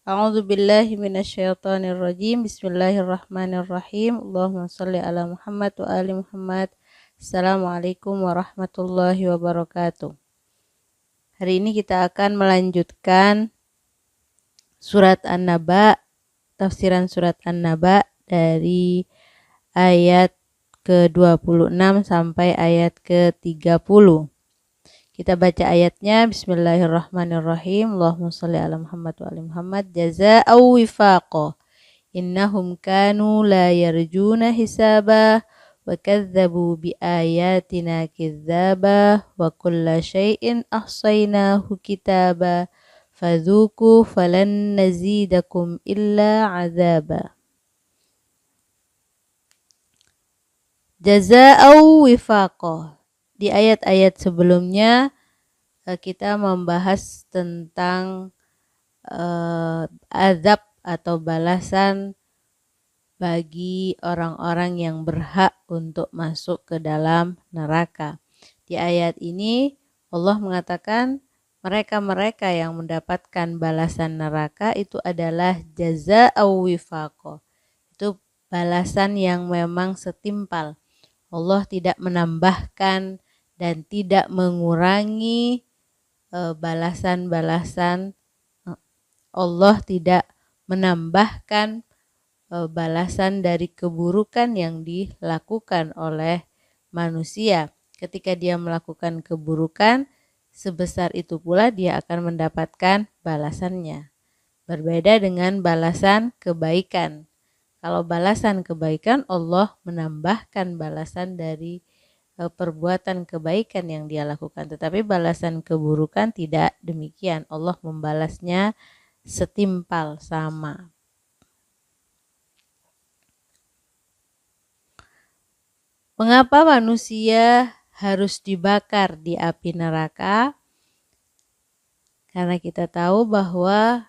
A'udzu billahi minasyaitonir rajim. Bismillahirrahmanirrahim. Allahumma shalli ala Muhammad wa ali Muhammad. Assalamualaikum warahmatullahi wabarakatuh. Hari ini kita akan melanjutkan surat An-Naba, tafsiran surat An-Naba dari ayat ke-26 sampai ayat ke-30. Kita baca ayatnya. Bismillahirrahmanirrahim. Allahumma shalli ala Muhammad wa ali Muhammad. Jazaa'u wifaqa. Innahum kanu la yarjuna hisaba wa kadzabu bi ayatina kidzaba wa kulla syai'in ahsaynahu kitaba fadzuku falan nazidakum illa azaba. Jazaa'u wifaqa. Di ayat-ayat sebelumnya kita membahas tentang azab atau balasan bagi orang-orang yang berhak untuk masuk ke dalam neraka. Di ayat ini Allah mengatakan mereka-mereka yang mendapatkan balasan neraka itu adalah jazaa'u wifaqa. Itu balasan yang memang setimpal. Allah tidak menambahkan dan tidak mengurangi balasan-balasan. Allah tidak menambahkan balasan dari keburukan yang dilakukan oleh manusia. Ketika dia melakukan keburukan, sebesar itu pula dia akan mendapatkan balasannya. Berbeda dengan balasan kebaikan. Kalau balasan kebaikan, Allah menambahkan balasan dari perbuatan kebaikan yang dia lakukan. Tetapi balasan keburukan tidak demikian. Allah membalasnya setimpal, sama. Mengapa manusia harus dibakar di api neraka? Karena kita tahu bahwa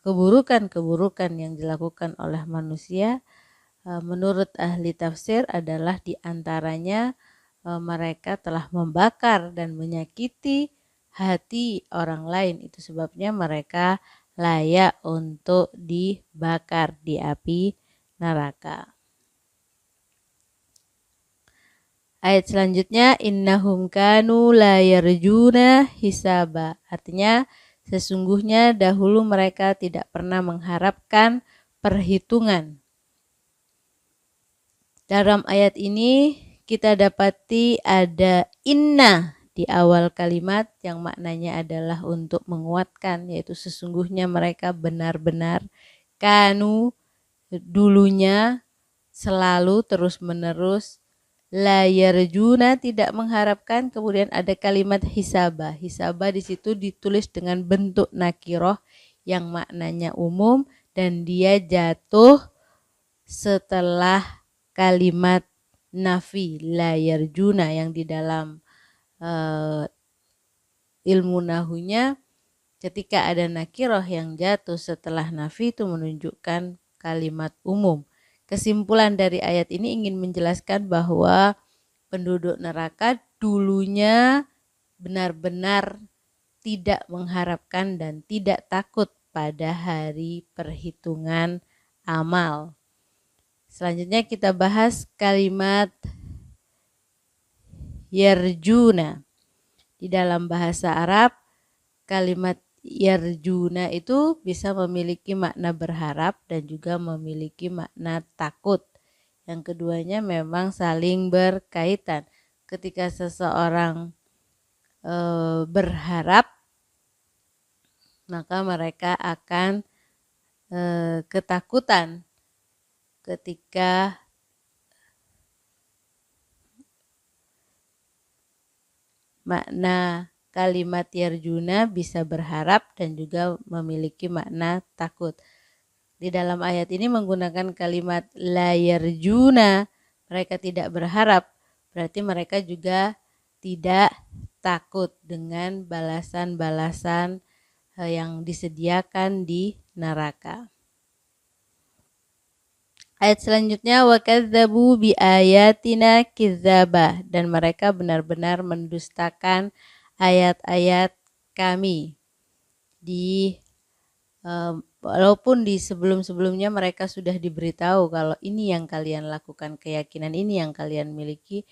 keburukan-keburukan yang dilakukan oleh manusia menurut ahli tafsir adalah diantaranya mereka telah membakar dan menyakiti hati orang lain. Itu sebabnya mereka layak untuk dibakar di api neraka. Ayat selanjutnya, innahum kanu la yarjuna hisaba. Artinya sesungguhnya dahulu mereka tidak pernah mengharapkan perhitungan. Dalam ayat ini kita dapati ada inna di awal kalimat yang maknanya adalah untuk menguatkan, yaitu sesungguhnya mereka benar-benar kanu dulunya selalu terus-menerus la yarjuna tidak mengharapkan, kemudian ada kalimat hisaba. Hisaba di situ ditulis dengan bentuk nakiroh yang maknanya umum dan dia jatuh setelah kalimat nafi la yarjuna yang di dalam ilmu nahunya ketika ada nakiroh yang jatuh setelah nafi itu menunjukkan kalimat umum. Kesimpulan dari ayat ini ingin menjelaskan bahwa penduduk neraka dulunya benar-benar tidak mengharapkan dan tidak takut pada hari perhitungan amal. Selanjutnya kita bahas kalimat yarjuna. Di dalam bahasa Arab, kalimat yarjuna itu bisa memiliki makna berharap dan juga memiliki makna takut. Yang keduanya memang saling berkaitan. Ketika seseorang berharap, maka mereka akan ketakutan ketika makna kalimat yarjuna bisa berharap dan juga memiliki makna takut. Di dalam ayat ini menggunakan kalimat la yarjuna, mereka tidak berharap, berarti mereka juga tidak takut dengan balasan-balasan yang disediakan di neraka. Ayat selanjutnya wa kadzabu bi ayatina kidzaba, dan mereka benar-benar mendustakan ayat-ayat kami. Di Walaupun di sebelum-sebelumnya mereka sudah diberitahu kalau ini yang kalian lakukan, keyakinan ini yang kalian miliki,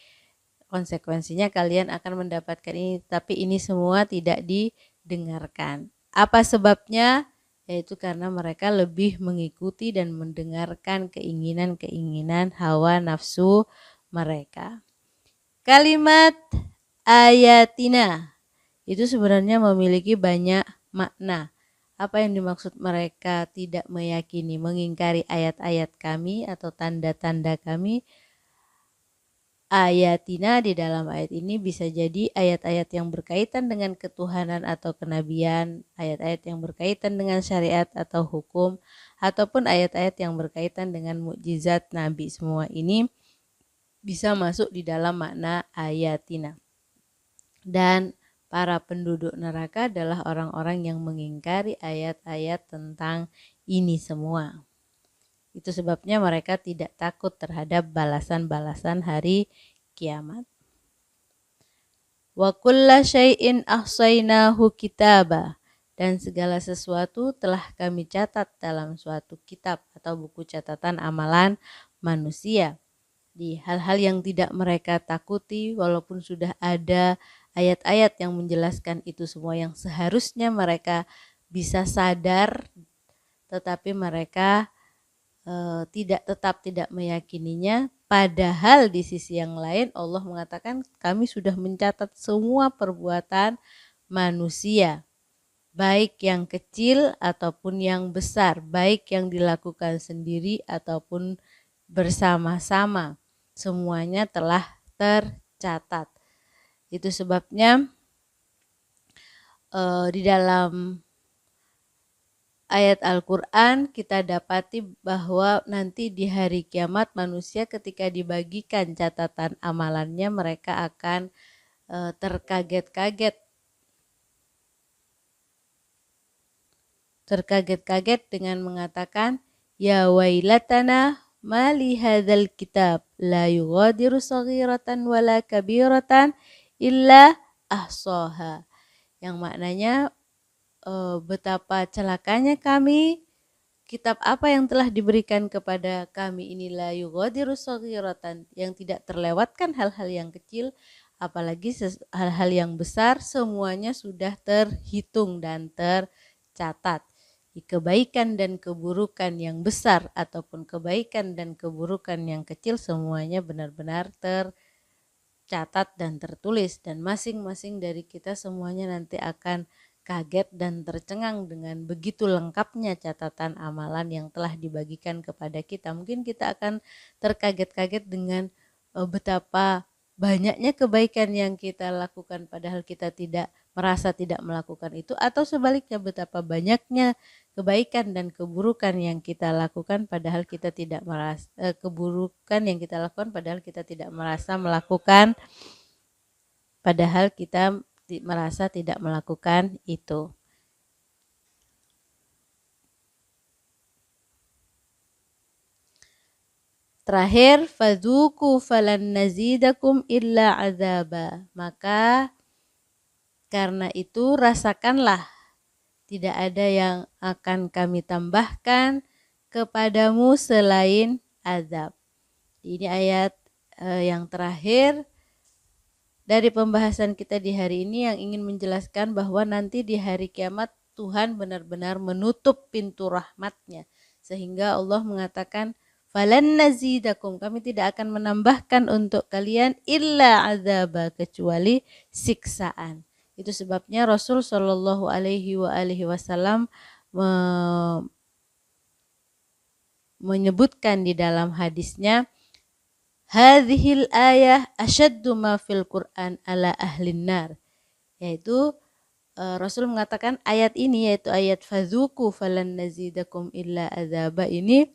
konsekuensinya kalian akan mendapatkan ini, tapi ini semua tidak didengarkan. Apa sebabnya? Yaitu karena mereka lebih mengikuti dan mendengarkan keinginan-keinginan hawa nafsu mereka. Kalimat ayatina itu sebenarnya memiliki banyak makna. Apa yang dimaksud mereka tidak meyakini, mengingkari ayat-ayat kami atau tanda-tanda kami? Ayatina di dalam ayat ini bisa jadi ayat-ayat yang berkaitan dengan ketuhanan atau kenabian, ayat-ayat yang berkaitan dengan syariat atau hukum, ataupun ayat-ayat yang berkaitan dengan mukjizat Nabi. Semua ini bisa masuk di dalam makna ayatina. Dan para penduduk neraka adalah orang-orang yang mengingkari ayat-ayat tentang ini semua. Itu sebabnya mereka tidak takut terhadap balasan-balasan hari kiamat. Wa kulla syai'in ahsainahu kitaba, dan segala sesuatu telah kami catat dalam suatu kitab atau buku catatan amalan manusia. Di hal-hal yang tidak mereka takuti, walaupun sudah ada ayat-ayat yang menjelaskan itu semua yang seharusnya mereka bisa sadar, tetapi mereka tetap tidak meyakininya. Padahal di sisi yang lain Allah mengatakan kami sudah mencatat semua perbuatan manusia, baik yang kecil ataupun yang besar, baik yang dilakukan sendiri ataupun bersama-sama, semuanya telah tercatat. Itu sebabnya di dalam ayat Al-Quran kita dapati bahwa nanti di hari kiamat manusia ketika dibagikan catatan amalannya mereka akan terkaget-kaget dengan mengatakan, ya wailatana ma li hadzal kitab la yughadiru shaghiratan wala kabiratan illa ahsaha. Yang maknanya betapa celakanya kami, kitab apa yang telah diberikan kepada kami ini la yughadiru shaghiratan, yang tidak terlewatkan hal-hal yang kecil apalagi hal-hal yang besar, semuanya sudah terhitung dan tercatat. Kebaikan dan keburukan yang besar ataupun kebaikan dan keburukan yang kecil semuanya benar-benar tercatat dan tertulis, dan masing-masing dari kita semuanya nanti akan kaget dan tercengang dengan begitu lengkapnya catatan amalan yang telah dibagikan kepada kita. Mungkin kita akan terkaget-kaget dengan betapa banyaknya kebaikan yang kita lakukan padahal kita merasa tidak melakukan itu, atau sebaliknya betapa banyaknya kebaikan dan keburukan yang kita lakukan padahal kita tidak merasa melakukan, padahal kita merasa tidak melakukan itu. Terakhir, fadzuku falan nazidakum illa azaba. Maka karena itu rasakanlah, tidak ada yang akan kami tambahkan kepadamu selain azab. Ini ayat yang terakhir dari pembahasan kita di hari ini yang ingin menjelaskan bahwa nanti di hari kiamat Tuhan benar-benar menutup pintu rahmatnya, sehingga Allah mengatakan falan nazidakum, kami tidak akan menambahkan untuk kalian illa azaba, kecuali siksaan. Itu sebabnya Rasul Shallallahu Alaihi Wasallam menyebutkan di dalam hadisnya, hadhil ayah asyaddu ma fil Qur'an ala ahlin nar, yaitu Rasul mengatakan ayat ini, yaitu ayat fadzuku falan nazidakum illa azaba, ini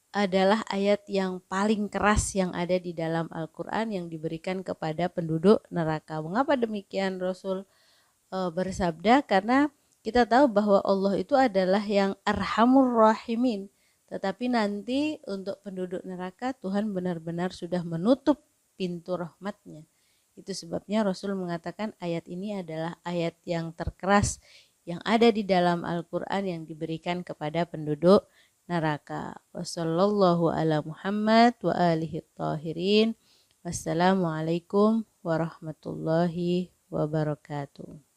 adalah ayat yang paling keras yang ada di dalam Al-Quran yang diberikan kepada penduduk neraka. Mengapa demikian Rasul bersabda? Karena kita tahu bahwa Allah itu adalah yang arhamur rahimin, tetapi nanti untuk penduduk neraka Tuhan benar-benar sudah menutup pintu rahmatnya. Itu sebabnya Rasul mengatakan ayat ini adalah ayat yang terkeras yang ada di dalam Al-Quran yang diberikan kepada penduduk neraka. Wassallallahu ala Muhammad wa alihi tahirin. Wassalamualaikum warahmatullahi wabarakatuh.